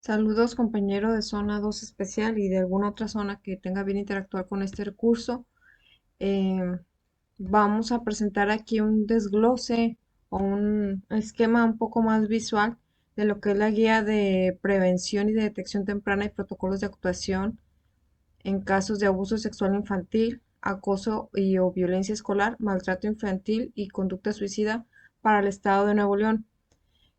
Saludos, compañero de zona 2 especial y de alguna otra zona que tenga bien interactuar con este recurso. Em, Vamos a presentar aquí un desglose o un esquema un poco más visual de lo que es la guía de prevención y de detección temprana y protocolos de actuación en casos de abuso sexual infantil, acoso y o violencia escolar, maltrato infantil y conducta suicida para el estado de Nuevo León.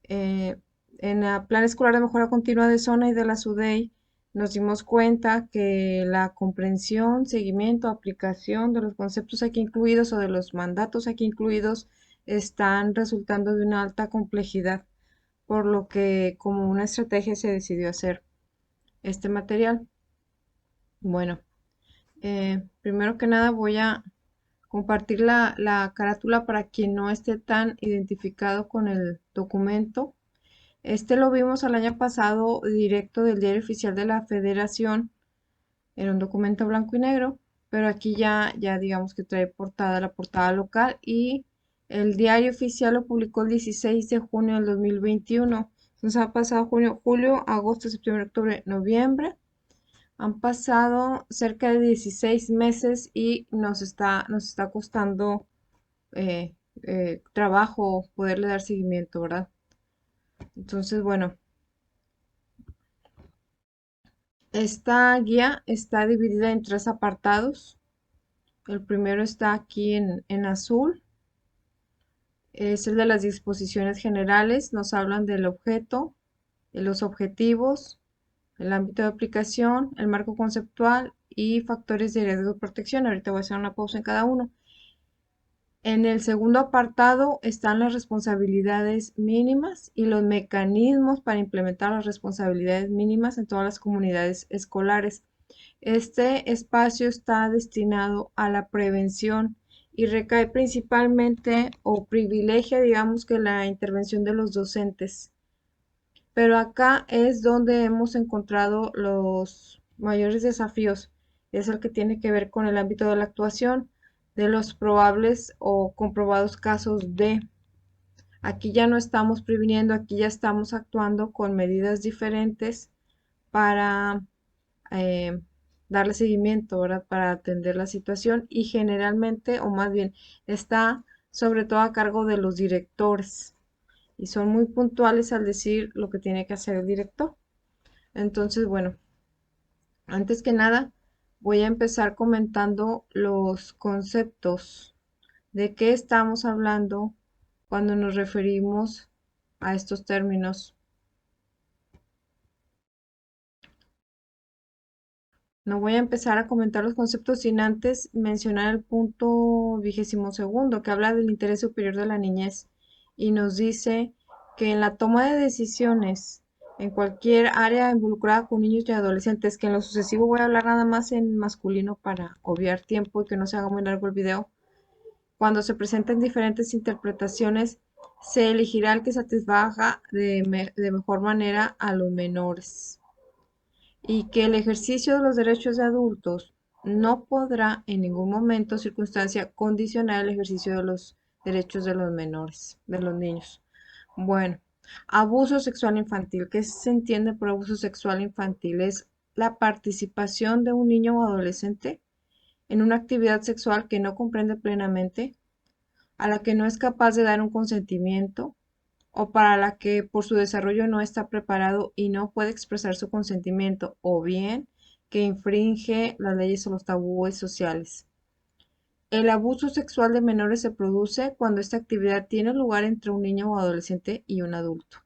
eh, en el Plan Escolar de Mejora Continua de Zona y de la SUDEI nos dimos cuenta que la comprensión, seguimiento, aplicación de los conceptos aquí incluidos o de los mandatos aquí incluidos están resultando de una alta complejidad, por lo que como una estrategia se decidió hacer este material. Bueno, primero que nada voy a compartir la carátula para quien no esté tan identificado con el documento. Este lo vimos el año pasado directo del Diario Oficial de la Federación, era un documento blanco y negro, pero aquí ya digamos que trae portada, la portada local, y el Diario Oficial lo publicó el 16 de junio del 2021. Entonces ha pasado junio, julio, agosto, septiembre, octubre, noviembre. Han pasado cerca de 16 meses y nos está costando trabajo poderle dar seguimiento, ¿verdad? Entonces, bueno, esta guía está dividida en tres apartados. El primero está aquí en azul, es el de las disposiciones generales. Nos hablan del objeto, de los objetivos, el ámbito de aplicación, el marco conceptual y factores de riesgo de protección. Ahorita voy a hacer una pausa en cada uno. En el segundo apartado están las responsabilidades mínimas y los mecanismos para implementar las responsabilidades mínimas en todas las comunidades escolares. Este espacio está destinado a la prevención y recae principalmente o privilegia, digamos que la intervención de los docentes. Pero acá es donde hemos encontrado los mayores desafíos. Es el que tiene que ver con el ámbito de la actuación, de los probables o comprobados casos de. Aquí ya no estamos previniendo, aquí ya estamos actuando con medidas diferentes para eh, darle seguimiento, ¿verdad? Para atender la situación y generalmente, o más bien, está sobre todo a cargo de los directores y son muy puntuales al decir lo que tiene que hacer el director. Entonces, bueno, antes que nada, voy a empezar comentando los conceptos de qué estamos hablando cuando nos referimos a estos términos. No voy a empezar a comentar los conceptos sin antes mencionar el punto 22º que habla del interés superior de la niñez y nos dice que en la toma de decisiones en cualquier área involucrada con niños y adolescentes, que en lo sucesivo voy a hablar nada más en masculino para obviar tiempo y que no se haga muy largo el video, cuando se presenten diferentes interpretaciones, se elegirá el que satisfaga de mejor manera a los menores y que el ejercicio de los derechos de adultos no podrá en ningún momento o circunstancia condicionar el ejercicio de los derechos de los menores, de los niños. Bueno, abuso sexual infantil. ¿Qué se entiende por abuso sexual infantil? Es la participación de un niño o adolescente en una actividad sexual que no comprende plenamente, a la que no es capaz de dar un consentimiento o para la que por su desarrollo no está preparado y no puede expresar su consentimiento, o bien que infringe las leyes o los tabúes sociales. El abuso sexual de menores se produce cuando esta actividad tiene lugar entre un niño o adolescente y un adulto,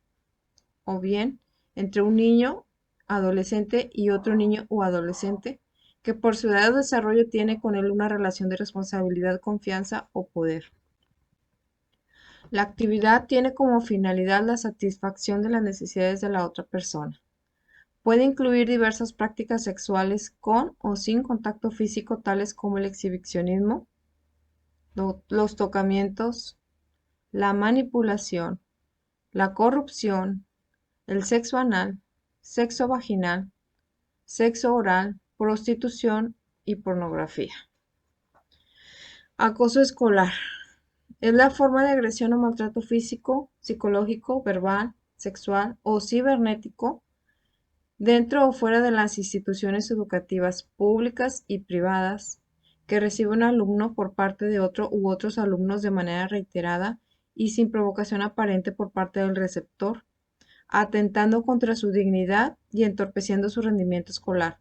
o bien entre un niño, adolescente y otro niño o adolescente que por su edad de desarrollo tiene con él una relación de responsabilidad, confianza o poder. La actividad tiene como finalidad la satisfacción de las necesidades de la otra persona. Puede incluir diversas prácticas sexuales con o sin contacto físico, tales como el exhibicionismo, los tocamientos, la manipulación, la corrupción, el sexo anal, sexo vaginal, sexo oral, prostitución y pornografía. Acoso escolar. Es la forma de agresión o maltrato físico, psicológico, verbal, sexual o cibernético dentro o fuera de las instituciones educativas públicas y privadas, que recibe un alumno por parte de otro u otros alumnos de manera reiterada y sin provocación aparente por parte del receptor, atentando contra su dignidad y entorpeciendo su rendimiento escolar,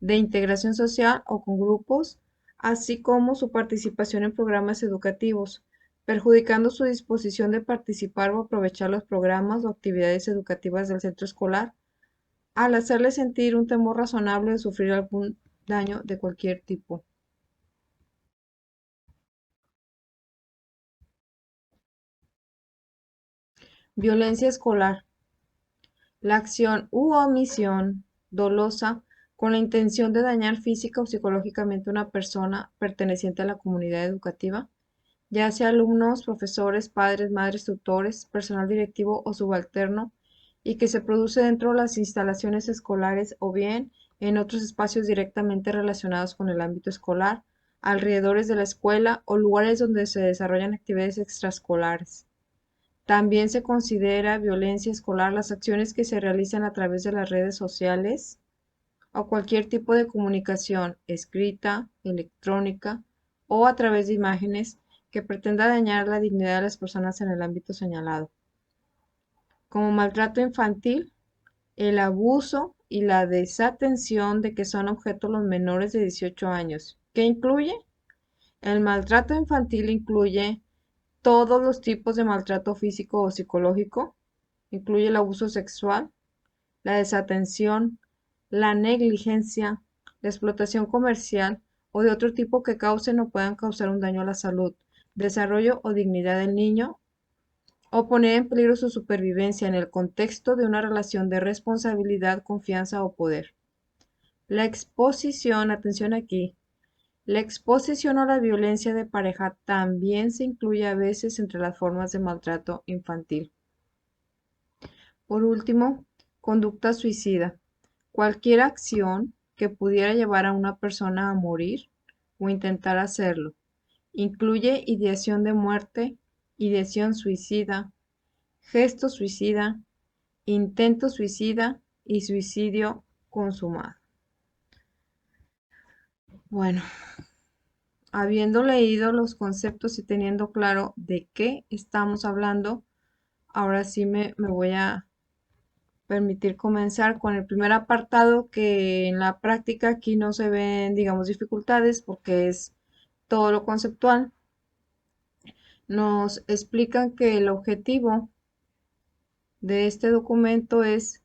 de integración social o con grupos, así como su participación en programas educativos, perjudicando su disposición de participar o aprovechar los programas o actividades educativas del centro escolar, al hacerle sentir un temor razonable de sufrir algún daño de cualquier tipo. Violencia escolar. La acción u omisión dolosa con la intención de dañar física o psicológicamente a una persona perteneciente a la comunidad educativa, ya sea alumnos, profesores, padres, madres, tutores, personal directivo o subalterno, y que se produce dentro de las instalaciones escolares o bien en otros espacios directamente relacionados con el ámbito escolar, alrededores de la escuela o lugares donde se desarrollan actividades extraescolares. También se considera violencia escolar las acciones que se realizan a través de las redes sociales o cualquier tipo de comunicación escrita, electrónica o a través de imágenes que pretenda dañar la dignidad de las personas en el ámbito señalado, como maltrato infantil, el abuso y la desatención de que son objeto los menores de 18 años. ¿Qué incluye? El maltrato infantil incluye todos los tipos de maltrato físico o psicológico, incluye el abuso sexual, la desatención, la negligencia, la explotación comercial o de otro tipo que causen o puedan causar un daño a la salud, desarrollo o dignidad del niño, o poner en peligro su supervivencia en el contexto de una relación de responsabilidad, confianza o poder. La exposición, atención aquí, la exposición a la violencia de pareja también se incluye a veces entre las formas de maltrato infantil. Por último, conducta suicida. Cualquier acción que pudiera llevar a una persona a morir o intentar hacerlo. Incluye ideación de muerte, ideación suicida, gesto suicida, intento suicida y suicidio consumado. Bueno, habiendo leído los conceptos y teniendo claro de qué estamos hablando, ahora sí me voy a permitir comenzar con el primer apartado, que en la práctica aquí no se ven, digamos, dificultades porque es todo lo conceptual. Nos explican que el objetivo de este documento es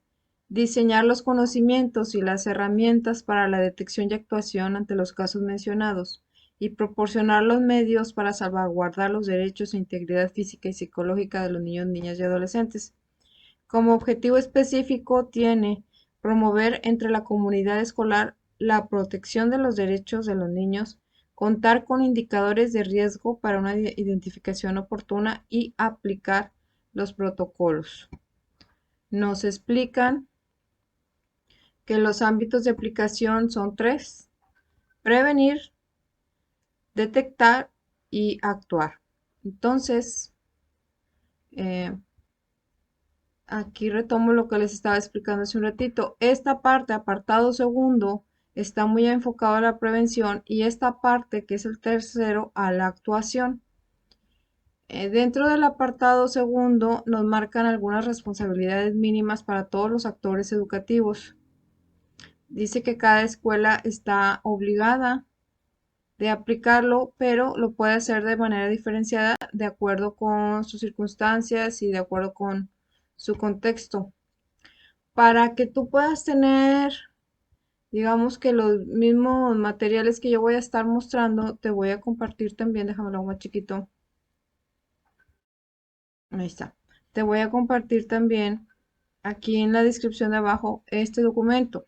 diseñar los conocimientos y las herramientas para la detección y actuación ante los casos mencionados y proporcionar los medios para salvaguardar los derechos e integridad física y psicológica de los niños, niñas y adolescentes. Como objetivo específico tiene promover entre la comunidad escolar la protección de los derechos de los niños, contar con indicadores de riesgo para una identificación oportuna y aplicar los protocolos. Nos explican que los ámbitos de aplicación son tres: prevenir, detectar y actuar. Entonces, eh, aquí retomo lo que les estaba explicando hace un ratito. Esta parte, apartado segundo, está muy enfocado a la prevención y esta parte, que es el tercero, a la actuación. Dentro del apartado segundo nos marcan algunas responsabilidades mínimas para todos los actores educativos. Dice que cada escuela está obligada de aplicarlo, pero lo puede hacer de manera diferenciada de acuerdo con sus circunstancias y de acuerdo con su contexto. Para que tú puedas tener, digamos que los mismos materiales que yo voy a estar mostrando, te voy a compartir también, déjame lo más chiquito, ahí está, te voy a compartir también aquí en la descripción de abajo este documento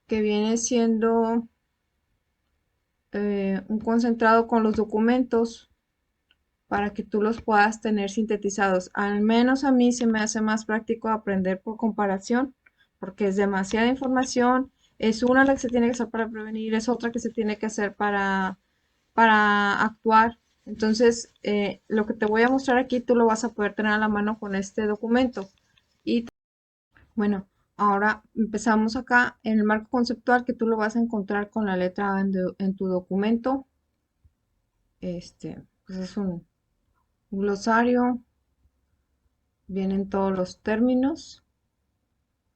que viene siendo un concentrado con los documentos para que tú los puedas tener sintetizados. Al menos a mí se me hace más práctico aprender por comparación, porque es demasiada información. Es una la que se tiene que hacer para prevenir, es otra que se tiene que hacer para actuar. Entonces, lo que te voy a mostrar aquí, tú lo vas a poder tener a la mano con este documento. Y bueno, Ahora empezamos acá en el marco conceptual que tú lo vas a encontrar con la letra A en tu documento. Pues es un glosario, vienen todos los términos,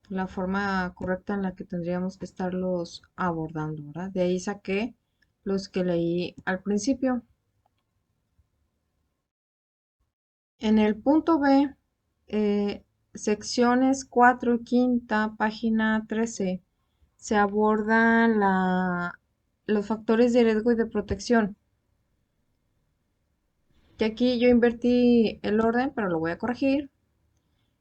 la forma correcta en la que tendríamos que estarlos abordando, ¿verdad? De ahí saqué los que leí al principio. En el punto B, secciones 4 y quinta, página 13, se abordan los factores de riesgo y de protección. Que aquí yo invertí el orden, pero lo voy a corregir.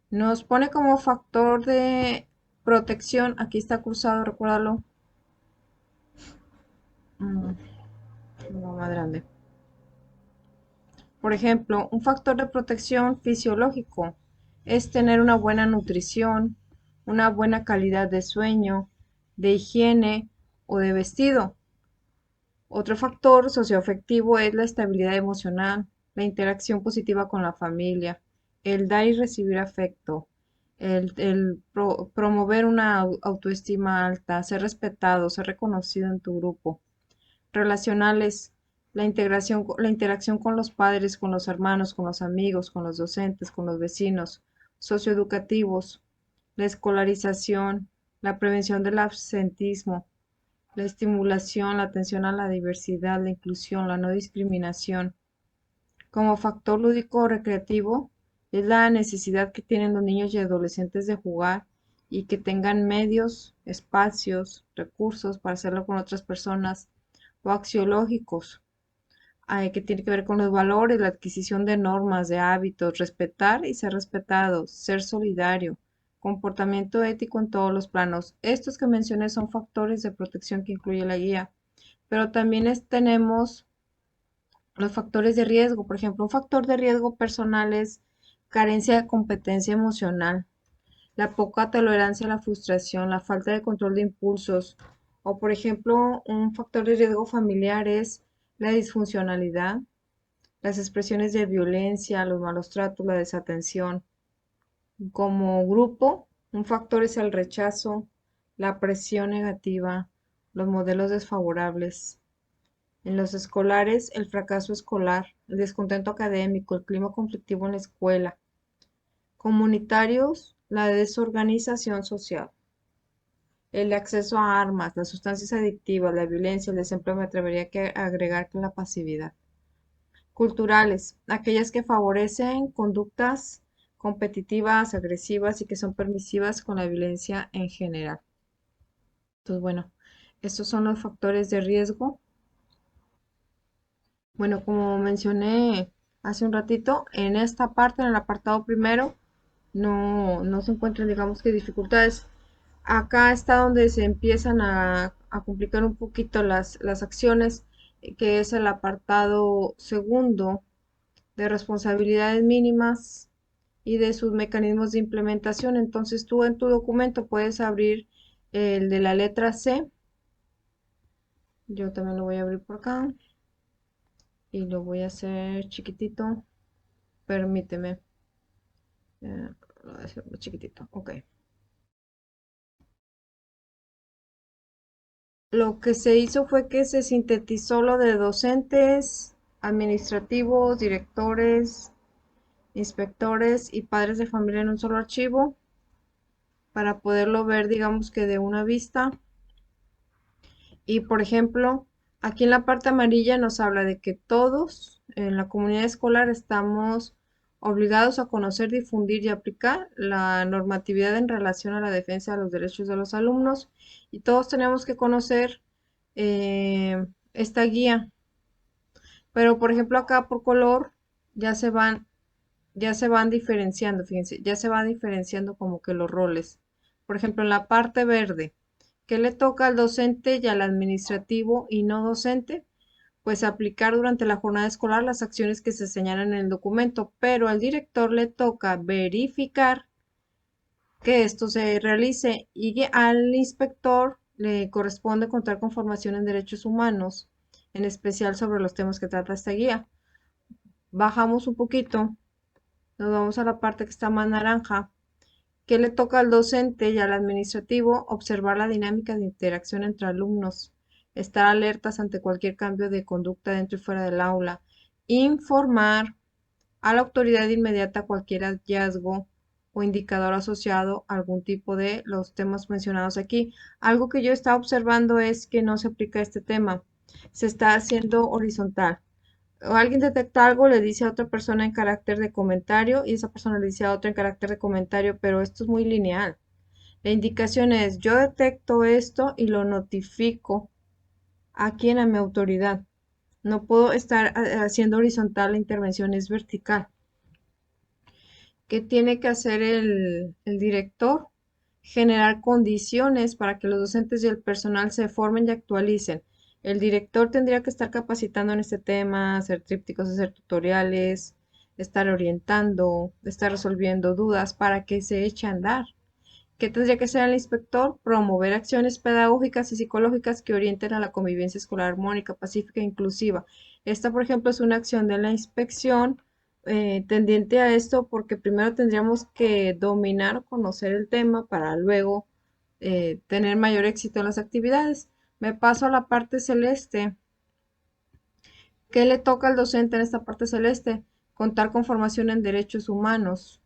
Nos pone como factor de protección, aquí está cruzado, recuérdalo. Mm, no, más grande. Por ejemplo, un factor de protección fisiológico es tener una buena nutrición, una buena calidad de sueño, de higiene o de vestido. Otro factor socioafectivo es la estabilidad emocional, la interacción positiva con la familia, el dar y recibir afecto, el promover una autoestima alta, ser respetado, ser reconocido en tu grupo. Relacionales, la interacción con los padres, con los hermanos, con los amigos, con los docentes, con los vecinos. Socioeducativos, la escolarización, la prevención del absentismo, la estimulación, la atención a la diversidad, la inclusión, la no discriminación. Como factor lúdico o recreativo, es la necesidad que tienen los niños y adolescentes de jugar y que tengan medios, espacios, recursos para hacerlo con otras personas, o axiológicos, que tiene que ver con los valores, la adquisición de normas, de hábitos, respetar y ser respetado, ser solidario, comportamiento ético en todos los planos. Estos que mencioné son factores de protección que incluye la guía, pero también tenemos los factores de riesgo. Por ejemplo, un factor de riesgo personal es carencia de competencia emocional, la poca tolerancia a la frustración, la falta de control de impulsos. O, por ejemplo, un factor de riesgo familiar es la disfuncionalidad, las expresiones de violencia, los malos tratos, la desatención. Como grupo, un factor es el rechazo, la presión negativa, los modelos desfavorables. En los escolares, el fracaso escolar, el descontento académico, el clima conflictivo en la escuela. Comunitarios, la desorganización social. El acceso a armas, las sustancias adictivas, la violencia, el desempleo, me atrevería a agregar que la pasividad. Culturales, aquellas que favorecen conductas competitivas, agresivas y que son permisivas con la violencia en general. Entonces, bueno, estos son los factores de riesgo. Bueno, como mencioné hace un ratito, en esta parte, en el apartado primero, no se encuentran, digamos que dificultades. Acá está donde se empiezan a complicar un poquito las acciones, que es el apartado segundo de responsabilidades mínimas y de sus mecanismos de implementación. Entonces tú en tu documento puedes abrir el de la letra C. Yo también lo voy a abrir por acá y lo voy a hacer chiquitito. Permíteme. Lo voy a hacer más chiquitito. Ok. Lo que se hizo fue que se sintetizó lo de docentes, administrativos, directores, inspectores y padres de familia en un solo archivo para poderlo ver, digamos que de una vista. Y por ejemplo, aquí en la parte amarilla nos habla de que todos en la comunidad escolar estamos obligados a conocer, difundir y aplicar la normatividad en relación a la defensa de los derechos de los alumnos y todos tenemos que conocer esta guía. Pero por ejemplo acá por color ya se van, ya se van diferenciando, fíjense, ya se van diferenciando como que los roles. Por ejemplo, en la parte verde, ¿qué le toca al docente y al administrativo y no docente? Pues aplicar durante la jornada escolar las acciones que se señalan en el documento, pero al director le toca verificar que esto se realice y al inspector le corresponde contar con formación en derechos humanos, en especial sobre los temas que trata esta guía. Bajamos un poquito, nos vamos a la parte que está más naranja ¿Qué le toca al docente y al administrativo? Observar la dinámica de interacción entre alumnos, estar alertas ante cualquier cambio de conducta dentro y fuera del aula, informar a la autoridad inmediata cualquier hallazgo o indicador asociado a algún tipo de los temas mencionados aquí. Algo que yo estaba observando es que no se aplica este tema, se está haciendo horizontal. O alguien detecta algo, le dice a otra persona en carácter de comentario y esa persona le dice a otra en carácter de comentario, pero esto es muy lineal. La indicación es, yo detecto esto y lo notifico a quien, a mi autoridad. No puedo estar haciendo horizontal, la intervención es vertical. ¿Qué tiene que hacer el director? Generar condiciones para que los docentes y el personal se formen y actualicen. El director tendría que estar capacitando en este tema, hacer trípticos, hacer tutoriales, estar orientando, estar resolviendo dudas para que se eche a andar. ¿Qué tendría que hacer el inspector? Promover acciones pedagógicas y psicológicas que orienten a la convivencia escolar armónica, pacífica e inclusiva. Esta, por ejemplo, es una acción de la inspección tendiente a esto porque primero tendríamos que dominar o conocer el tema para luego tener mayor éxito en las actividades. Me paso a la parte celeste. ¿Qué le toca al docente en esta parte celeste? Contar con formación en derechos humanos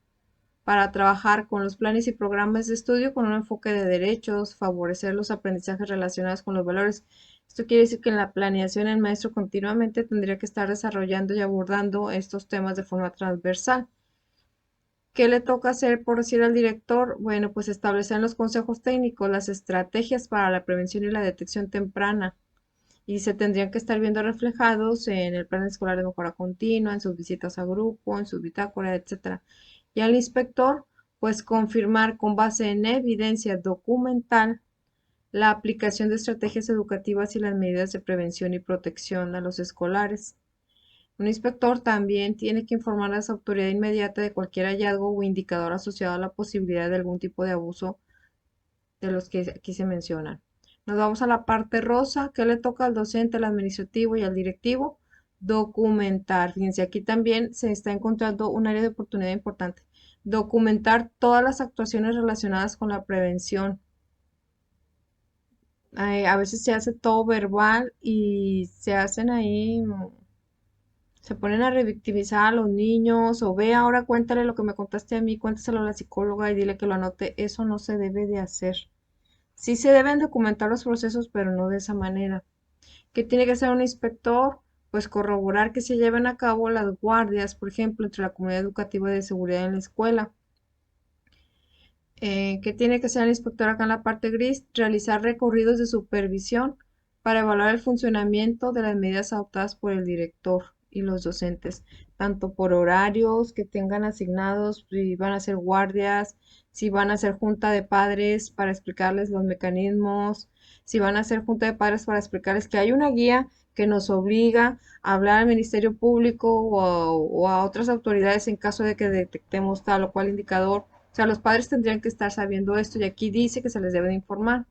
para trabajar con los planes y programas de estudio con un enfoque de derechos, favorecer los aprendizajes relacionados con los valores. Esto quiere decir que en la planeación el maestro continuamente tendría que estar desarrollando y abordando estos temas de forma transversal. ¿Qué le toca hacer, por decir al director? Bueno, pues establecer en los consejos técnicos las estrategias para la prevención y la detección temprana y se tendrían que estar viendo reflejados en el plan escolar de mejora continua, en sus visitas a grupo, en su bitácora, etcétera. Y al inspector, pues confirmar con base en evidencia documental la aplicación de estrategias educativas y las medidas de prevención y protección a los escolares. Un inspector también tiene que informar a la autoridad inmediata de cualquier hallazgo o indicador asociado a la posibilidad de algún tipo de abuso de los que aquí se mencionan. Nos vamos a la parte rosa, que le toca al docente, al administrativo y al directivo. Documentar. Fíjense, aquí también se está encontrando un área de oportunidad importante. Documentar todas las actuaciones relacionadas con la prevención. A veces se hace todo verbal y se hacen ahí, se ponen a revictimizar a los niños o ve ahora cuéntale lo que me contaste a mí, cuéntaselo a la psicóloga y dile que lo anote. Eso no se debe de hacer. Sí se deben documentar los procesos, pero no de esa manera. ¿Qué tiene que hacer un inspector? Pues corroborar que se lleven a cabo las guardias, por ejemplo, entre la comunidad educativa y de seguridad en la escuela. ¿Qué tiene que hacer el inspector acá en la parte gris? Realizar recorridos de supervisión para evaluar el funcionamiento de las medidas adoptadas por el director y los docentes, tanto por horarios que tengan asignados, si van a hacer guardias, si van a hacer junta de padres para explicarles los mecanismos, si van a hacer junta de padres para explicarles que hay una guía que nos obliga a hablar al Ministerio Público o a otras autoridades en caso de que detectemos tal o cual indicador. O sea, los padres tendrían que estar sabiendo esto y aquí dice que se les debe de informar.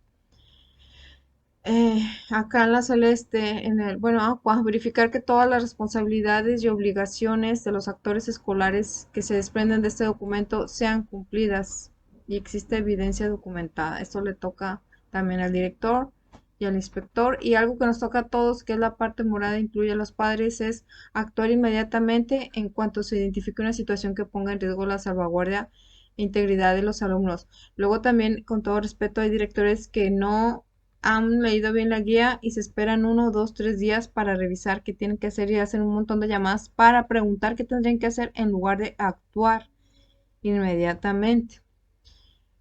Acá en la celeste, en el, bueno, verificar que todas las responsabilidades y obligaciones de los actores escolares que se desprenden de este documento sean cumplidas y existe evidencia documentada. Esto le toca también al director y al inspector. Y algo que nos toca a todos, que es la parte morada, incluye a los padres, es actuar inmediatamente en cuanto se identifique una situación que ponga en riesgo la salvaguardia e integridad de los alumnos. Luego también, con todo respeto, hay directores que no han leído bien la guía y se esperan 1, 2, 3 días para revisar qué tienen que hacer y hacen un montón de llamadas para preguntar qué tendrían que hacer en lugar de actuar inmediatamente.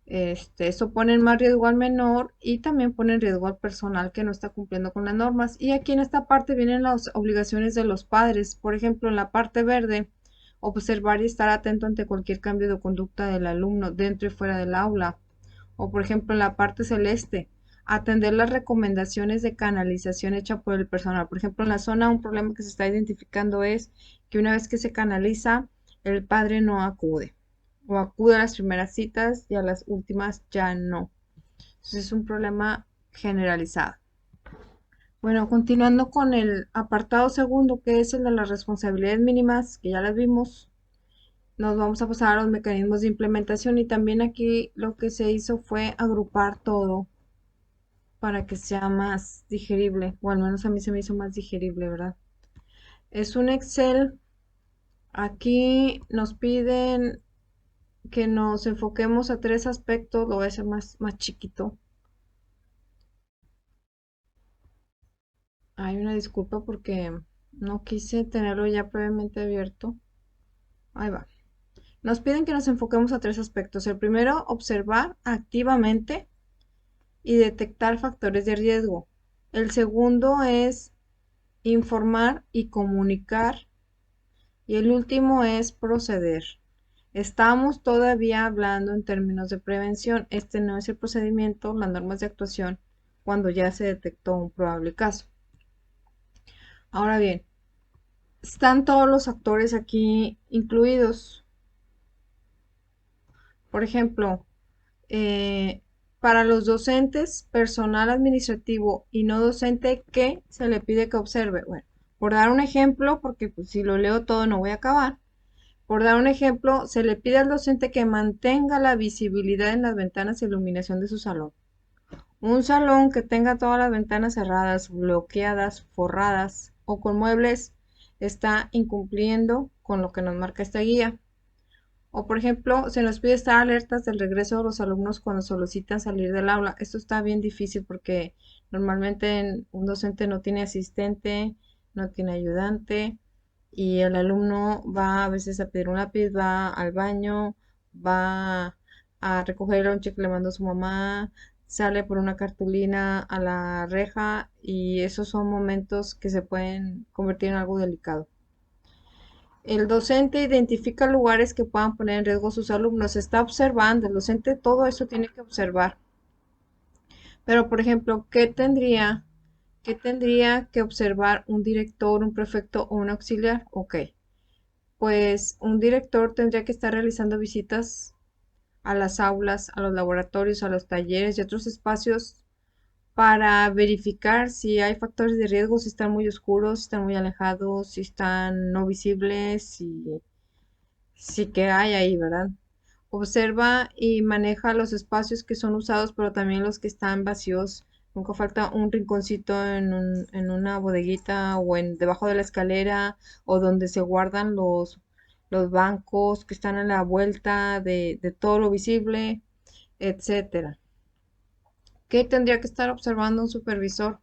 Eso pone en más riesgo al menor y también pone en riesgo al personal que no está cumpliendo con las normas. Y aquí en esta parte vienen las obligaciones de los padres. Por ejemplo, en la parte verde, observar y estar atento ante cualquier cambio de conducta del alumno dentro y fuera del aula. O por ejemplo, en la parte celeste, atender las recomendaciones de canalización hecha por el personal. Por ejemplo, en la zona un problema que se está identificando es que una vez que se canaliza, el padre no acude o acude a las primeras citas y a las últimas ya no. Entonces es un problema generalizado. Bueno, continuando con el apartado segundo, que es el de las responsabilidades mínimas, que ya las vimos. Nos vamos a pasar a los mecanismos de implementación y también aquí lo que se hizo fue agrupar todo para que sea más digerible, o al menos a mí se me hizo más digerible, ¿verdad? Es un Excel. Aquí nos piden que nos enfoquemos a tres aspectos, lo voy a hacer más chiquito. Hay una disculpa porque no quise tenerlo ya previamente abierto. Ahí va. Nos piden que nos enfoquemos a tres aspectos. El primero, observar activamente y detectar factores de riesgo. El segundo es informar y comunicar. Y el último es proceder. Estamos todavía hablando en términos de prevención. Este no es el procedimiento, las normas de actuación, cuando ya se detectó un probable caso. Ahora bien, están todos los actores aquí incluidos. Por ejemplo, eh, para los docentes, personal administrativo y no docente, ¿qué se le pide que observe? Bueno, por dar un ejemplo, porque pues, si lo leo todo no voy a acabar. Por dar un ejemplo, se le pide al docente que mantenga la visibilidad en las ventanas e iluminación de su salón. Un salón que tenga todas las ventanas cerradas, bloqueadas, forradas o con muebles está incumpliendo con lo que nos marca esta guía. O por ejemplo, se nos pide estar alertas del regreso de los alumnos cuando solicitan salir del aula. Esto está bien difícil porque normalmente un docente no tiene asistente, no tiene ayudante y el alumno va a veces a pedir un lápiz, va al baño, va a recoger el lonche que le mandó su mamá, sale por una cartulina a la reja y esos son momentos que se pueden convertir en algo delicado. El docente identifica lugares que puedan poner en riesgo a sus alumnos. Está observando, el docente todo eso tiene que observar. Pero, por ejemplo, ¿qué tendría que observar un director, un prefecto o un auxiliar? Ok, pues un director tendría que estar realizando visitas a las aulas, a los laboratorios, a los talleres y otros espacios para verificar si hay factores de riesgo, si están muy oscuros, si están muy alejados, si están no visibles, si sí que hay ahí, ¿verdad? Observa y maneja los espacios que son usados, pero también los que están vacíos. Nunca falta un rinconcito en una bodeguita o debajo de la escalera o donde se guardan los bancos que están a la vuelta de todo lo visible, etcétera. ¿Qué tendría que estar observando un supervisor?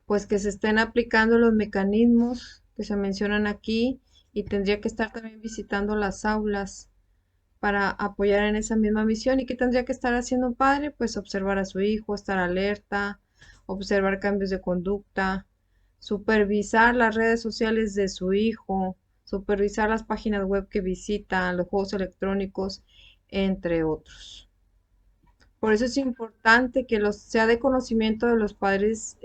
Pues que se estén aplicando los mecanismos que se mencionan aquí y tendría que estar también visitando las aulas para apoyar en esa misma misión. ¿Y qué tendría que estar haciendo un padre? Pues observar a su hijo, estar alerta, observar cambios de conducta, supervisar las redes sociales de su hijo, supervisar las páginas web que visita, los juegos electrónicos, entre otros. Por eso es importante que sea de conocimiento de los padres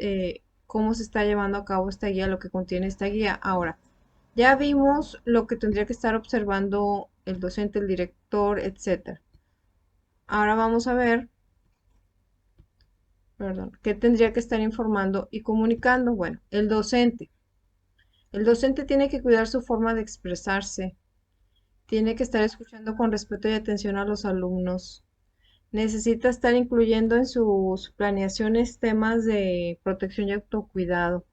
cómo se está llevando a cabo esta guía, lo que contiene esta guía. Ahora, ya vimos lo que tendría que estar observando el docente, el director, etcétera. Ahora vamos a ver, perdón, qué tendría que estar informando y comunicando. Bueno, el docente. El docente tiene que cuidar su forma de expresarse, tiene que estar escuchando con respeto y atención a los alumnos. Necesita estar incluyendo en sus planeaciones temas de protección y autocuidado.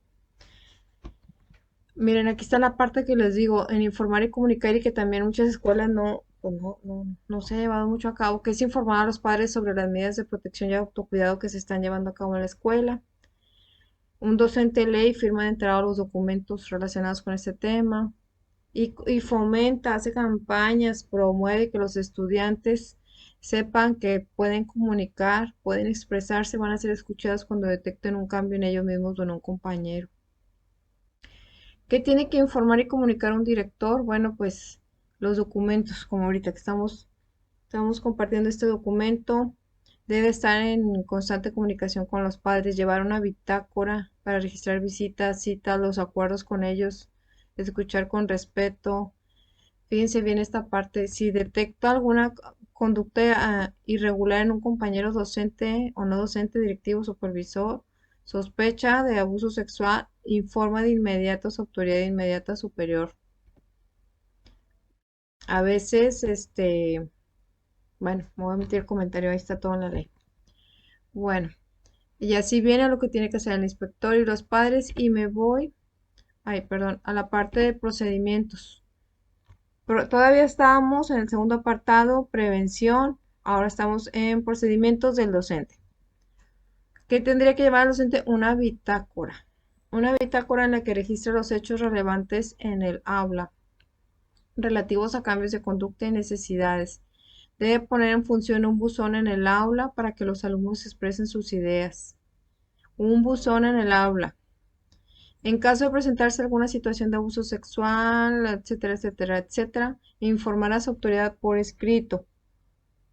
Miren, aquí está la parte que les digo, en informar y comunicar y que también muchas escuelas no se ha llevado mucho a cabo, que es informar a los padres sobre las medidas de protección y autocuidado que se están llevando a cabo en la escuela. Un docente lee y firma de entrada los documentos relacionados con este tema y fomenta, hace campañas, promueve que los estudiantes sepan que pueden comunicar, pueden expresarse, van a ser escuchados cuando detecten un cambio en ellos mismos o en un compañero. ¿Qué tiene que informar y comunicar un director? Bueno, pues los documentos, como ahorita que estamos compartiendo este documento, debe estar en constante comunicación con los padres, llevar una bitácora para registrar visitas, citas, los acuerdos con ellos, escuchar con respeto. Fíjense bien esta parte, si detecta alguna conducta irregular en un compañero docente o no docente, directivo, supervisor, sospecha de abuso sexual, informa de inmediato a su autoridad inmediata superior. A veces, bueno, me voy a meter el comentario, ahí está todo en la ley. Bueno, y así viene a lo que tiene que hacer el inspector y los padres y me voy, ay, perdón, a la parte de procedimientos. Pero todavía estábamos en el segundo apartado, prevención, ahora estamos en procedimientos del docente. ¿Qué tendría que llevar el docente? Una bitácora. Una bitácora en la que registre los hechos relevantes en el aula, relativos a cambios de conducta y necesidades. Debe poner en función un buzón en el aula para que los alumnos expresen sus ideas. Un buzón en el aula. En caso de presentarse alguna situación de abuso sexual, etcétera, etcétera, etcétera, informar a su autoridad por escrito.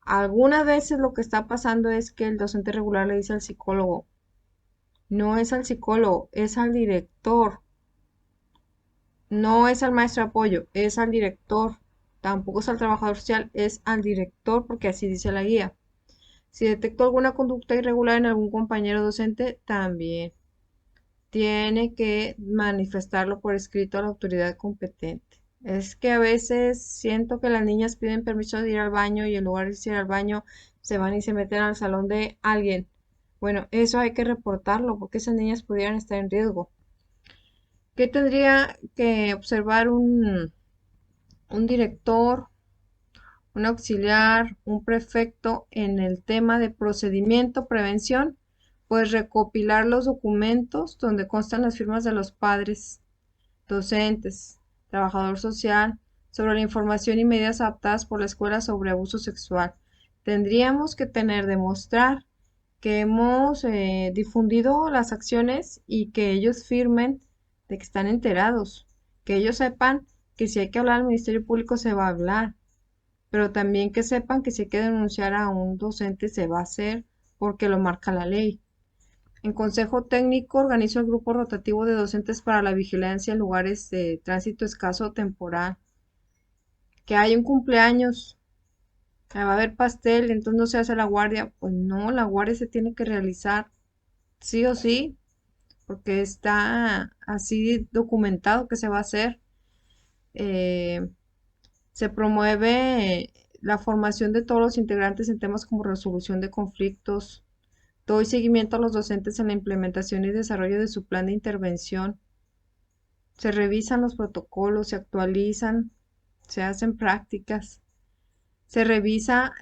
Algunas veces lo que está pasando es que el docente regular le dice al psicólogo, no es al psicólogo, es al director, no es al maestro de apoyo, es al director, tampoco es al trabajador social, es al director porque así dice la guía. Si detectó alguna conducta irregular en algún compañero docente, también tiene que manifestarlo por escrito a la autoridad competente. Es que a veces siento que las niñas piden permiso de ir al baño y en lugar de ir al baño se van y se meten al salón de alguien. Bueno, eso hay que reportarlo porque esas niñas pudieran estar en riesgo. ¿Qué tendría que observar un director, un auxiliar, un prefecto en el tema de procedimiento, prevención? Pues recopilar los documentos donde constan las firmas de los padres, docentes, trabajador social, sobre la información y medidas adaptadas por la escuela sobre abuso sexual. Tendríamos que demostrar que hemos difundido las acciones y que ellos firmen de que están enterados, que ellos sepan que si hay que hablar al Ministerio Público se va a hablar, pero también que sepan que si hay que denunciar a un docente se va a hacer porque lo marca la ley. En consejo técnico organizo el grupo rotativo de docentes para la vigilancia en lugares de tránsito escaso o temporal. Que hay un cumpleaños, que va a haber pastel, entonces no se hace la guardia. Pues no, la guardia se tiene que realizar sí o sí, porque está así documentado que se va a hacer. Eh, Se promueve la formación de todos los integrantes en temas como resolución de conflictos. Doy seguimiento a los docentes en la implementación y desarrollo de su plan de intervención. Se revisan los protocolos, se actualizan, se hacen prácticas. Revisa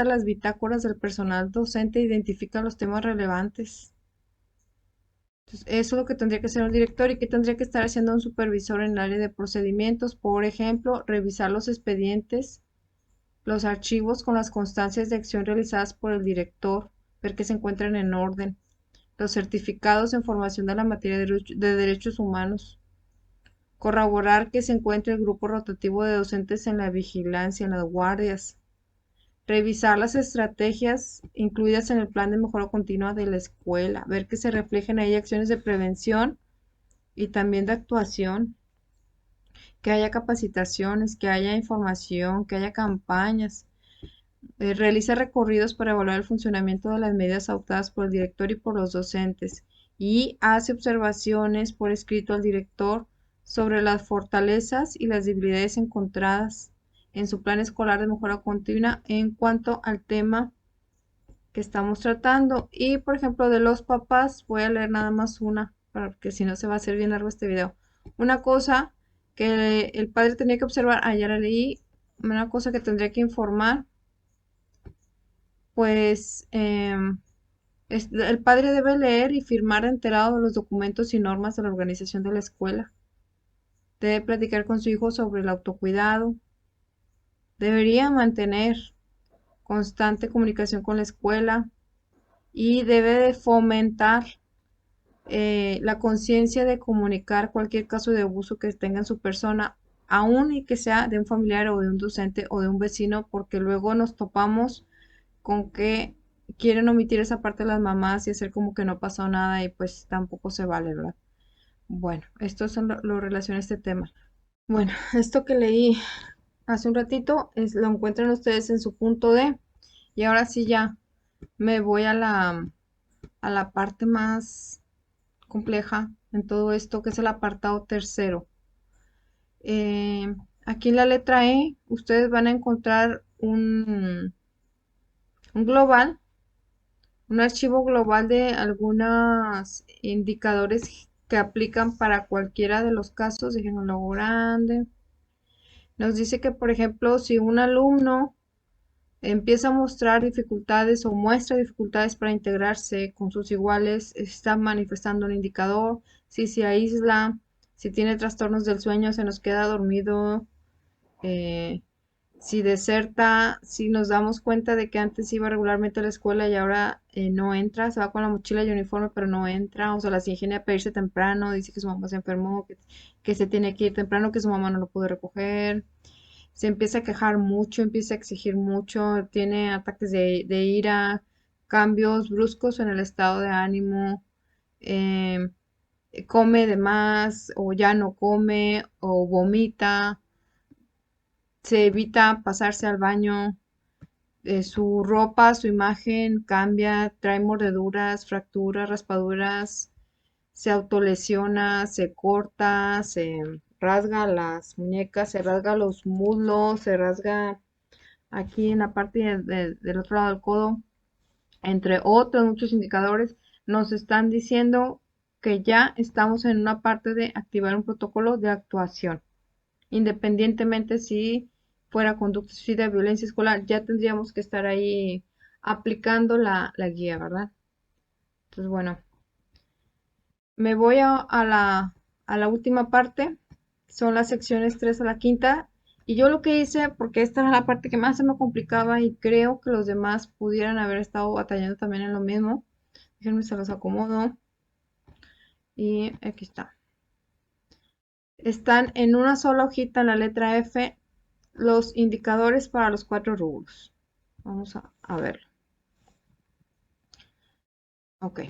las bitácoras del personal docente e identifica los temas relevantes. Entonces, eso es lo que tendría que hacer un director y que tendría que estar haciendo un supervisor en el área de procedimientos. Por ejemplo, revisar los expedientes, los archivos con las constancias de acción realizadas por el director, ver que se encuentren en orden, los certificados en formación de la materia de derechos humanos, corroborar que se encuentre el grupo rotativo de docentes en la vigilancia, en las guardias, revisar las estrategias incluidas en el plan de mejora continua de la escuela, ver que se reflejen ahí acciones de prevención y también de actuación, que haya capacitaciones, que haya información, que haya campañas. Realiza recorridos para evaluar el funcionamiento de las medidas adoptadas por el director y por los docentes y hace observaciones por escrito al director sobre las fortalezas y las debilidades encontradas en su plan escolar de mejora continua en cuanto al tema que estamos tratando. Y por ejemplo, de los papás, voy a leer nada más una, porque si no se va a hacer bien largo este video. Una cosa que el padre tenía que observar, ya la leí, una cosa que tendría que informar pues el padre debe leer y firmar enterado de los documentos y normas de la organización de la escuela. Debe platicar con su hijo sobre el autocuidado. Debería mantener constante comunicación con la escuela y debe de fomentar la conciencia de comunicar cualquier caso de abuso que tenga en su persona, aun y que sea de un familiar o de un docente o de un vecino, porque luego nos topamos con que quieren omitir esa parte de las mamás y hacer como que no pasó nada y pues tampoco se vale, ¿verdad? Bueno, esto es lo relaciona a este tema. Bueno, esto que leí hace un ratito lo encuentran ustedes en su punto D y ahora sí ya me voy a la parte más compleja en todo esto que es el apartado tercero. Aquí en la letra E, ustedes van a encontrar un global, un archivo global de algunos indicadores que aplican para cualquiera de los casos. Déjenlo grande. Nos dice que, por ejemplo, si un alumno empieza a mostrar dificultades o muestra dificultades para integrarse con sus iguales, está manifestando un indicador. Si se aísla, si tiene trastornos del sueño, se nos queda dormido, eh, si deserta, si nos damos cuenta de que antes iba regularmente a la escuela y ahora no entra, se va con la mochila y uniforme pero no entra, o sea, las ingenia a pedirse temprano, dice que su mamá se enfermó, que se tiene que ir temprano, que su mamá no lo pudo recoger, se empieza a quejar mucho, empieza a exigir mucho, tiene ataques de ira, cambios bruscos en el estado de ánimo, eh, come de más o ya no come o vomita, se evita pasarse al baño, su ropa, su imagen cambia, trae mordeduras, fracturas, raspaduras, se autolesiona, se corta, se rasga las muñecas, se rasga los muslos, se rasga aquí en la parte del otro lado del codo, entre otros muchos indicadores, nos están diciendo que ya estamos en una parte de activar un protocolo de actuación. Independientemente si fuera conducta suicida, violencia escolar, ya tendríamos que estar ahí aplicando la guía, ¿verdad? Entonces, bueno, me voy a la última parte, son las secciones 3 a la quinta, y yo lo que hice, porque esta era la parte que más se me complicaba y creo que los demás pudieran haber estado batallando también en lo mismo, déjenme se los acomodo, y aquí está. Están en una sola hojita en la letra F los indicadores para los cuatro rubros. Vamos a verlo. Ok.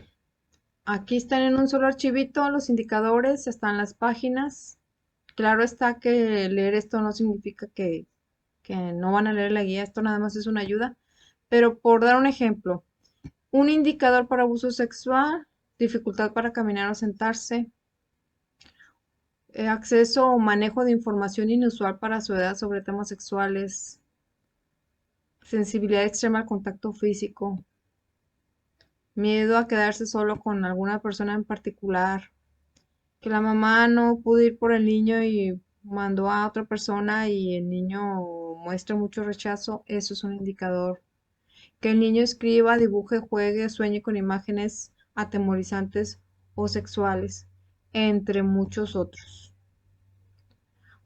Aquí están en un solo archivito los indicadores, están las páginas. Claro está que leer esto no significa que no van a leer la guía, esto nada más es una ayuda. Pero por dar un ejemplo, un indicador para abuso sexual, dificultad para caminar o sentarse, acceso o manejo de información inusual para su edad sobre temas sexuales, sensibilidad extrema al contacto físico, miedo a quedarse solo con alguna persona en particular, que la mamá no pudo ir por el niño y mandó a otra persona y el niño muestra mucho rechazo, eso es un indicador. Que el niño escriba, dibuje, juegue, sueñe con imágenes atemorizantes o sexuales, entre muchos otros.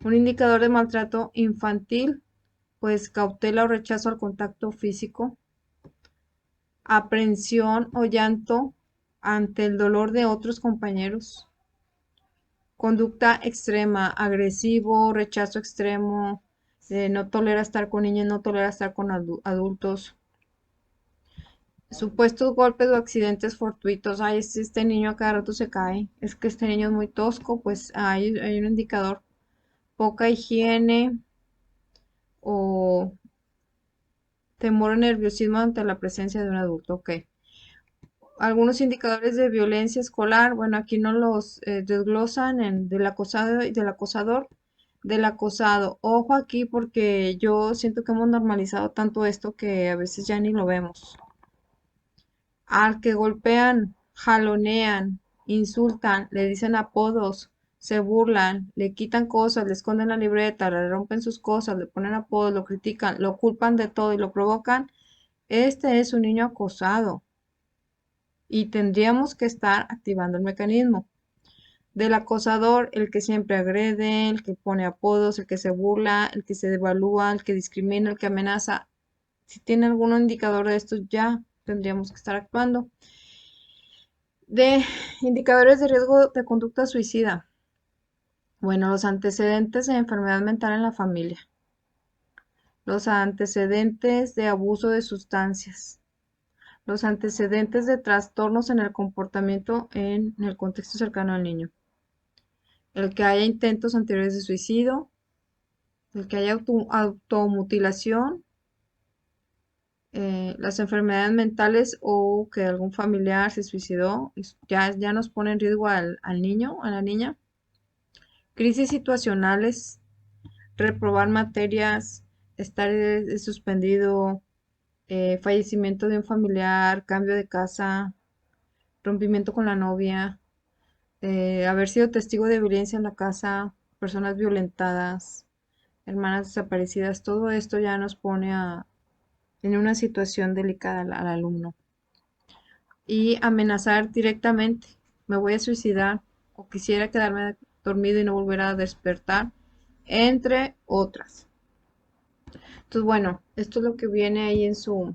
Un indicador de maltrato infantil, pues cautela o rechazo al contacto físico, aprensión o llanto ante el dolor de otros compañeros, conducta extrema, agresivo, rechazo extremo, no tolera estar con niños, no tolera estar con adultos, supuestos golpes o accidentes fortuitos. Ay, este niño a cada rato se cae, es que este niño es muy tosco, pues hay un indicador, poca higiene o temor o nerviosismo ante la presencia de un adulto. Ok. Algunos indicadores de violencia escolar, bueno, aquí no los desglosan del acosado y del acosador. Del acosado, ojo aquí porque yo siento que hemos normalizado tanto esto que a veces ya ni lo vemos. Al que golpean, jalonean, insultan, le dicen apodos, se burlan, le quitan cosas, le esconden la libreta, le rompen sus cosas, le ponen apodos, lo critican, lo culpan de todo y lo provocan, este es un niño acosado y tendríamos que estar activando el mecanismo. Del acosador, el que siempre agrede, el que pone apodos, el que se burla, el que se devalúa, el que discrimina, el que amenaza. Si tiene algún indicador de esto, ya tendríamos que estar actuando. De indicadores de riesgo de conducta suicida. Bueno, los antecedentes de enfermedad mental en la familia. Los antecedentes de abuso de sustancias. Los antecedentes de trastornos en el comportamiento en el contexto cercano al niño. El que haya intentos anteriores de suicidio, el que haya automutilación, las enfermedades mentales o que algún familiar se suicidó, ya nos pone en riesgo al niño, a la niña. Crisis situacionales, reprobar materias, estar suspendido, fallecimiento de un familiar, cambio de casa, rompimiento con la novia, haber sido testigo de violencia en la casa, personas violentadas, hermanas desaparecidas, todo esto ya nos pone en una situación delicada al alumno. Y amenazar directamente, me voy a suicidar o quisiera quedarme dormido y no volver a despertar, entre otras. Entonces, bueno, esto es lo que viene ahí en su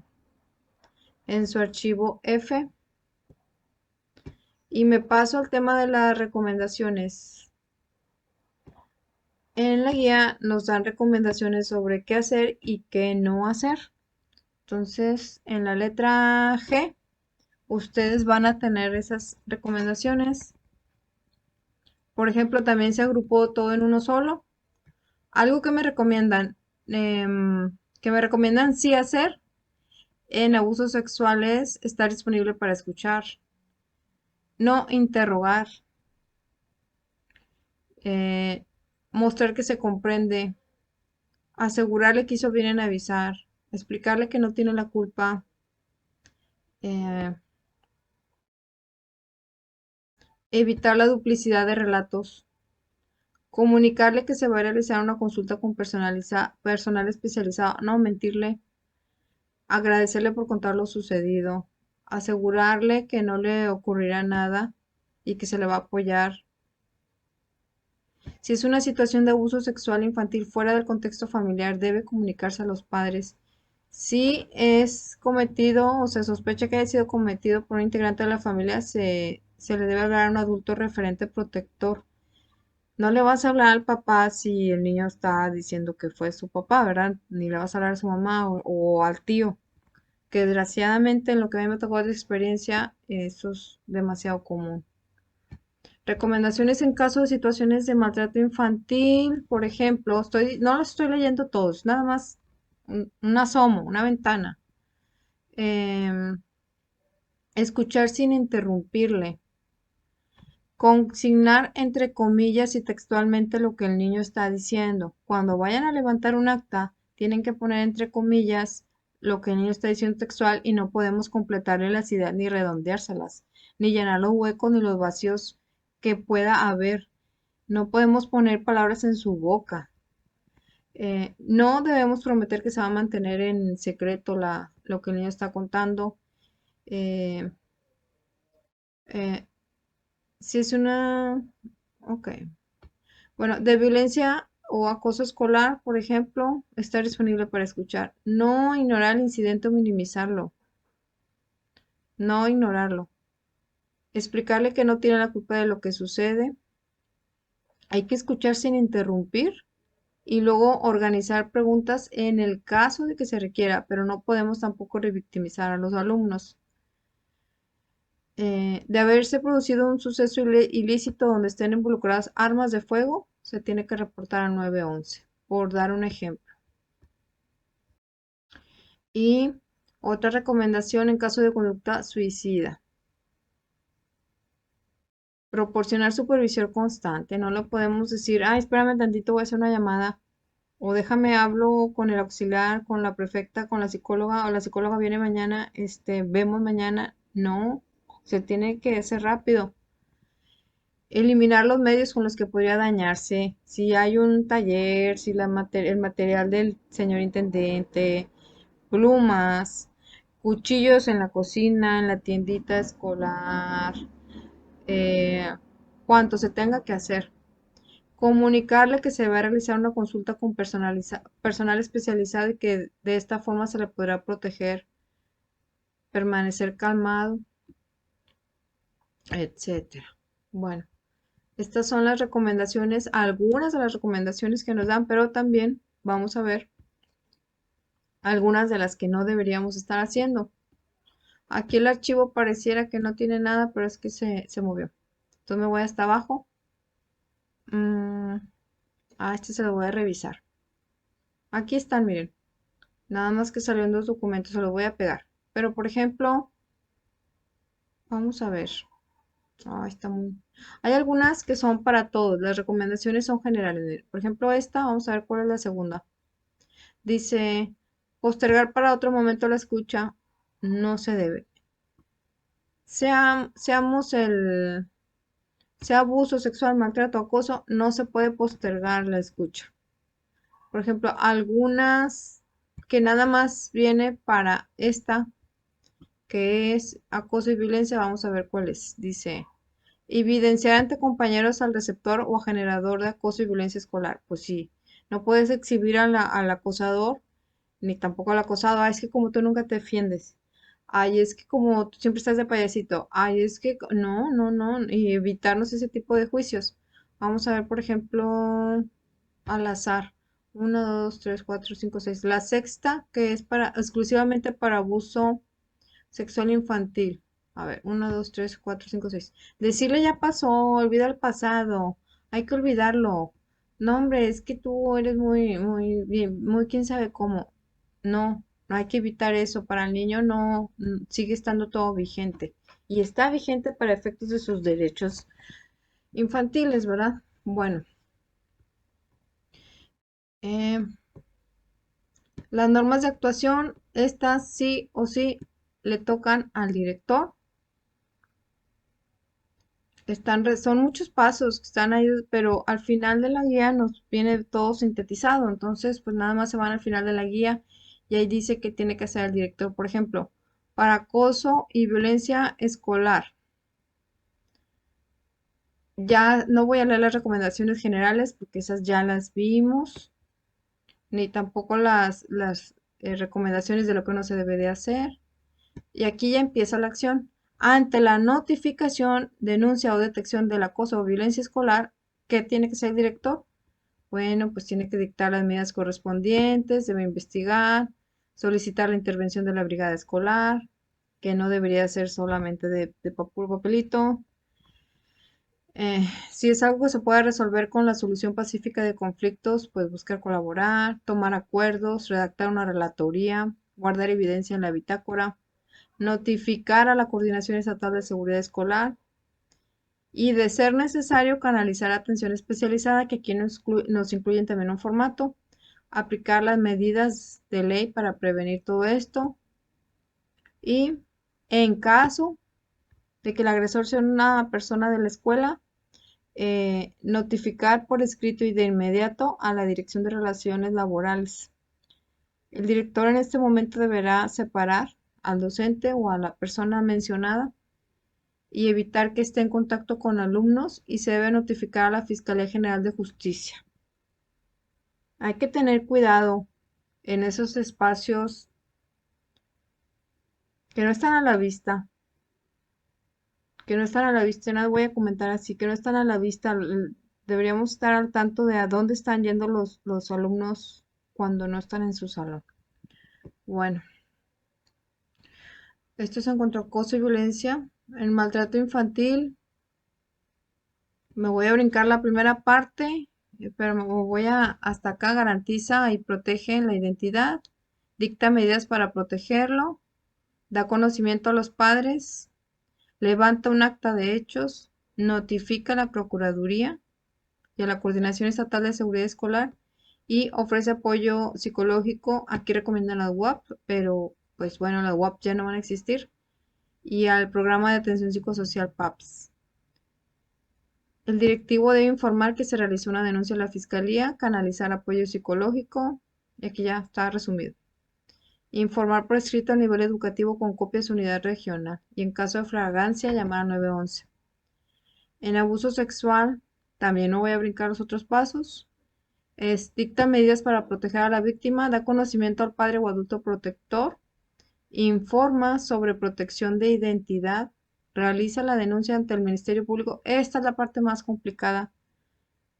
archivo F. Y me paso al tema de las recomendaciones. En la guía nos dan recomendaciones sobre qué hacer y qué no hacer. Entonces, en la letra G, ustedes van a tener esas recomendaciones. Por ejemplo, también se agrupó todo en uno solo. Algo que me recomiendan, sí hacer en abusos sexuales, estar disponible para escuchar, no interrogar, eh, mostrar que se comprende, asegurarle que hizo bien en avisar, explicarle que no tiene la culpa, eh, evitar la duplicidad de relatos, comunicarle que se va a realizar una consulta con personal especializado, no mentirle, agradecerle por contar lo sucedido, asegurarle que no le ocurrirá nada y que se le va a apoyar. Si es una situación de abuso sexual infantil fuera del contexto familiar, debe comunicarse a los padres. Si es cometido o se sospecha que haya sido cometido por un integrante de la familia, se le debe hablar a un adulto referente protector. No le vas a hablar al papá si el niño está diciendo que fue su papá, ¿verdad? Ni le vas a hablar a su mamá o al tío, que desgraciadamente en lo que a mí me tocó de experiencia, eso es demasiado común. Recomendaciones en caso de situaciones de maltrato infantil, por ejemplo, no los estoy leyendo todos, nada más un asomo, una ventana. Em, Escuchar sin interrumpirle. Consignar entre comillas y textualmente lo que el niño está diciendo. Cuando vayan a levantar un acta, tienen que poner entre comillas lo que el niño está diciendo textual y no podemos completarle las ideas ni redondeárselas, ni llenar los huecos ni los vacíos que pueda haber. No podemos poner palabras en su boca. No debemos prometer que se va a mantener en secreto lo que el niño está contando. Eh, eh, si es una... Ok. Bueno, de violencia o acoso escolar, por ejemplo, estar disponible para escuchar. No ignorar el incidente o minimizarlo. No ignorarlo. Explicarle que no tiene la culpa de lo que sucede. Hay que escuchar sin interrumpir y luego organizar preguntas en el caso de que se requiera, pero no podemos tampoco revictimizar a los alumnos. De haberse producido un suceso ilícito donde estén involucradas armas de fuego, se tiene que reportar al 911, por dar un ejemplo. Y otra recomendación en caso de conducta suicida. Proporcionar supervisión constante. No lo podemos decir, ay, espérame tantito, voy a hacer una llamada. O déjame hablo con el auxiliar, con la prefecta, con la psicóloga, o la psicóloga viene mañana, vemos mañana. No, se tiene que hacer rápido. Eliminar los medios con los que podría dañarse. Si hay un taller, si el material del señor intendente, plumas, cuchillos en la cocina, en la tiendita escolar, eh, cuanto se tenga que hacer. Comunicarle que se va a realizar una consulta con personal especializado y que de esta forma se le podrá proteger, permanecer calmado, etcétera. Bueno, estas son las recomendaciones, algunas de las recomendaciones que nos dan, pero también vamos a ver algunas de las que no deberíamos estar haciendo. Aquí el archivo pareciera que no tiene nada, pero es que se movió. Entonces me voy hasta abajo. Mm, este se lo voy a revisar. Aquí están, miren. Nada más que salió en dos documentos, se los voy a pegar. Pero por ejemplo, vamos a ver. Está muy... Hay algunas que son para todos, las recomendaciones son generales. Por ejemplo, esta, vamos a ver cuál es la segunda. Dice, postergar para otro momento la escucha no se debe. Seamos sea abuso sexual, maltrato, acoso, no se puede postergar la escucha. Por ejemplo, algunas que nada más viene para esta, que es acoso y violencia, vamos a ver cuál es. Dice, evidenciar ante compañeros al receptor o generador de acoso y violencia escolar. Pues sí, no puedes exhibir al acosador ni tampoco al acosado. Ay, es que como tú nunca te defiendes. Ay, es que como tú siempre estás de payasito. Ay, es que no, no, no. Y evitarnos ese tipo de juicios. Vamos a ver, por ejemplo, al azar. Uno, dos, tres, cuatro, cinco, seis. La sexta, que es para exclusivamente para abuso sexual infantil. A ver, uno, dos, tres, cuatro, cinco, seis. Decirle ya pasó, olvida el pasado. Hay que olvidarlo. No, hombre, es que tú eres muy, muy bien, muy quién sabe cómo. No, no hay que evitar eso. Para el niño no, sigue estando todo vigente. Y está vigente para efectos de sus derechos infantiles, ¿verdad? Bueno, eh, las normas de actuación, estas sí o sí le tocan al director. Son muchos pasos que están ahí, pero al final de la guía nos viene todo sintetizado. Entonces, pues nada más se van al final de la guía y ahí dice que tiene que hacer el director. Por ejemplo, para acoso y violencia escolar. Ya no voy a leer las recomendaciones generales porque esas ya las vimos, ni tampoco las recomendaciones de lo que uno se debe de hacer. Y aquí ya empieza la acción. Ante la notificación, denuncia o detección del acoso o violencia escolar, ¿qué tiene que ser el director? Bueno, pues tiene que dictar las medidas correspondientes, debe investigar, solicitar la intervención de la brigada escolar, que no debería ser solamente de puro papelito. Si es algo que se puede resolver con la solución pacífica de conflictos, pues buscar colaborar, tomar acuerdos, redactar una relatoría, guardar evidencia en la bitácora, notificar a la Coordinación Estatal de Seguridad Escolar y, de ser necesario, canalizar atención especializada, que aquí nos incluyen también un formato, aplicar las medidas de ley para prevenir todo esto y, en caso de que el agresor sea una persona de la escuela, notificar por escrito y de inmediato a la Dirección de Relaciones Laborales. El director en este momento deberá separar al docente o a la persona mencionada y evitar que esté en contacto con alumnos, y se debe notificar a la Fiscalía General de Justicia. Hay que tener cuidado en esos espacios que no están a la vista, que no están a la vista, no las voy a comentar así, que no están a la vista. Deberíamos estar al tanto de a dónde están yendo los alumnos cuando no están en su salón. Bueno, esto es en cuanto a acoso y violencia. El maltrato infantil, me voy a brincar la primera parte, pero me voy hasta acá. Garantiza y protege la identidad, dicta medidas para protegerlo, da conocimiento a los padres, levanta un acta de hechos, notifica a la Procuraduría y a la Coordinación Estatal de Seguridad Escolar y ofrece apoyo psicológico. Aquí recomiendan las UAP, pero pues bueno, las UAP ya no van a existir. Y al programa de atención psicosocial PAPS. El directivo debe informar que se realizó una denuncia a la fiscalía, canalizar apoyo psicológico, y aquí ya está resumido. Informar por escrito a nivel educativo con copia de su unidad regional y, en caso de flagrancia, llamar a 911. En abuso sexual, también no voy a brincar los otros pasos. Dicta medidas para proteger a la víctima, da conocimiento al padre o adulto protector, informa sobre protección de identidad, realiza la denuncia ante el Ministerio Público. Esta es la parte más complicada,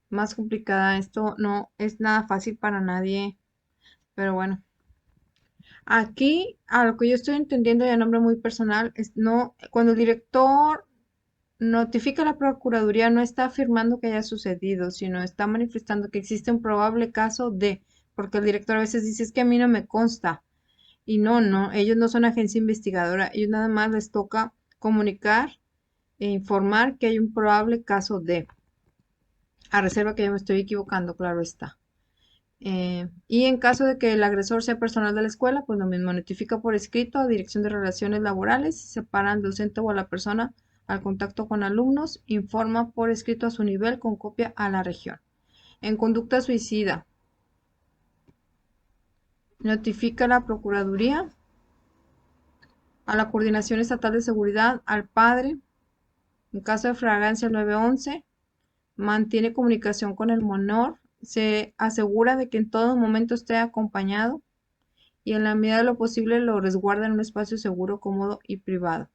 más complicada. Esto no es nada fácil para nadie, pero bueno. Aquí, a lo que yo estoy entendiendo y a nombre muy personal, es no, cuando el director notifica a la Procuraduría, no está afirmando que haya sucedido, sino está manifestando que existe un probable caso de, porque el director a veces dice, es que a mí no me consta. Y no, no, ellos no son agencia investigadora, ellos nada más les toca comunicar e informar que hay un probable caso de, a reserva que yo me estoy equivocando, claro está. Y en caso de que el agresor sea personal de la escuela, pues lo mismo, notifica por escrito a Dirección de Relaciones Laborales, separa al docente o a la persona al contacto con alumnos, informa por escrito a su nivel con copia a la región. En conducta suicida, notifica a la Procuraduría, a la Coordinación Estatal de Seguridad, al padre, en caso de flagrancia el 911, mantiene comunicación con el menor, se asegura de que en todo momento esté acompañado y en la medida de lo posible lo resguarda en un espacio seguro, cómodo y privado.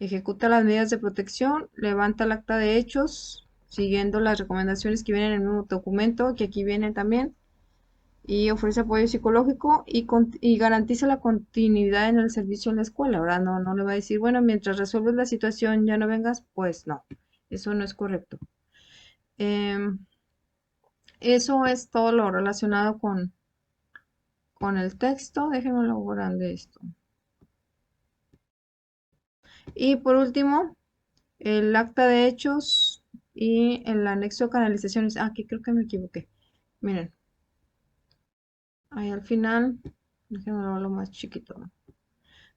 Ejecuta las medidas de protección, levanta el acta de hechos, siguiendo las recomendaciones que vienen en el mismo documento, que aquí vienen también, y ofrece apoyo psicológico y garantiza la continuidad en el servicio en la escuela. Ahora no le va a decir, bueno, mientras resuelves la situación ya no vengas, pues no, eso no es correcto. Em, Eso es todo lo relacionado con el texto. Déjenme lo grande esto. Y por último, el acta de hechos y el anexo de canalizaciones. Ah, aquí creo que me equivoqué. Miren, ahí al final, déjenme lo más chiquito, ¿no?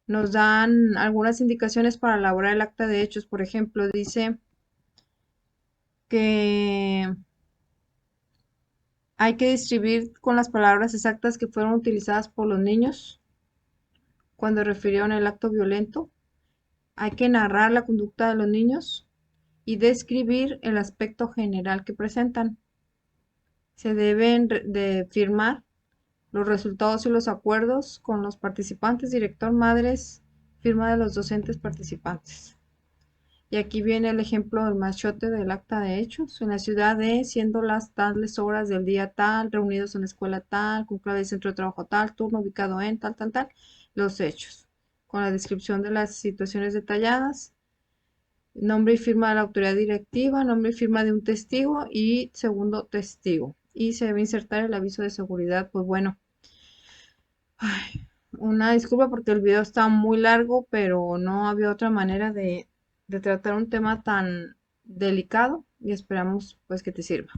Nos dan algunas indicaciones para elaborar el acta de hechos. Por ejemplo, dice que hay que describir con las palabras exactas que fueron utilizadas por los niños cuando refirieron el acto violento. Hay que narrar la conducta de los niños y describir el aspecto general que presentan. Se deben de firmar los resultados y los acuerdos con los participantes, director, madres, firma de los docentes participantes. Y aquí viene el ejemplo del machote del acta de hechos. En la ciudad de, siendo las tales horas del día tal, reunidos en la escuela tal, con clave de centro de trabajo tal, turno ubicado en tal, los hechos. Con la descripción de las situaciones detalladas, nombre y firma de la autoridad directiva, nombre y firma de un testigo y segundo testigo. Y se debe insertar el aviso de seguridad. Pues bueno, ay, una disculpa porque el video está muy largo, pero no había otra manera de tratar un tema tan delicado y esperamos pues que te sirva.